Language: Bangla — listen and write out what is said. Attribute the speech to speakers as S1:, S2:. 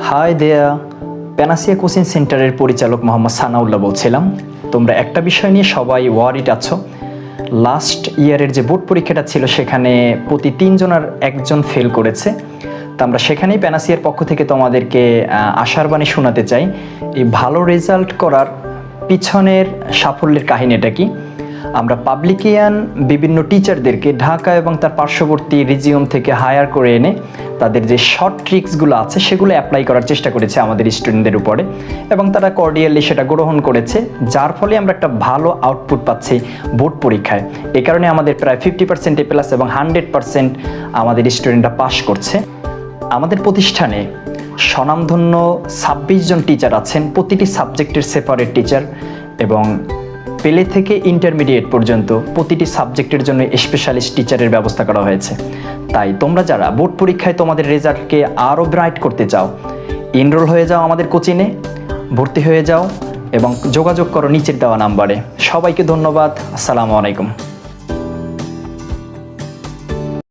S1: হাই দেয়া, প্যানাসিয়া কোচিং সেন্টারের পরিচালক মোহাম্মদ সানাউল্লাহ বলছিলাম। তোমরা একটা বিষয় নিয়ে সবাই ওয়ারিড আছো। লাস্ট ইয়ারের যে বোর্ড পরীক্ষাটা ছিল সেখানে প্রতি 3 জনের 1 জন ফেল করেছে। তো আমরা সেখানেই প্যানাসিয়ার পক্ষ থেকে তোমাদেরকে আশার বাণী শোনাতে চাই। এই ভালো রেজাল্ট করার পিছনের সাফল্যের কাহিনীটা কি। আমরা পাবলিকিয়ান বিভিন্ন টিচারদেরকে ঢাকা এবং তার পার্শ্ববর্তী রিজিয়ন থেকে হায়ার করে এনে তাদের যে শর্ট ট্রিক্সগুলো আছে সেগুলো অ্যাপ্লাই করার চেষ্টা করেছে আমাদের স্টুডেন্টদের উপরে, এবং তারা কর্ডিয়ালি সেটা গ্রহণ করেছে, যার ফলে আমরা একটা ভালো আউটপুট পাচ্ছি বোর্ড পরীক্ষায়। এই কারণে আমাদের প্রায় 50% A+ এবং 100% আমাদের স্টুডেন্টরা পাস করছে। আমাদের প্রতিষ্ঠানে স্বনামধন্য 26 জন টিচার আছেন, প্রতিটি সাবজেক্টের সেপারেট টিচার, এবং পেলে থেকে ইন্টারমিডিয়েট পর্যন্ত প্রতিটি সাবজেক্টের জন্য স্পেশালিস্ট টিচারের ব্যবস্থা করা হয়েছে। তাই তোমরা যারা বোর্ড পরীক্ষায় তোমাদের রেজাল্টকে আরও ব্রাইট করতে চাও, এনরোল হয়ে যাও আমাদের কোচিংয়ে, ভর্তি হয়ে যাও এবং যোগাযোগ করো নিচের দেওয়া নাম্বারে। সবাইকে ধন্যবাদ। আসসালামু আলাইকুম।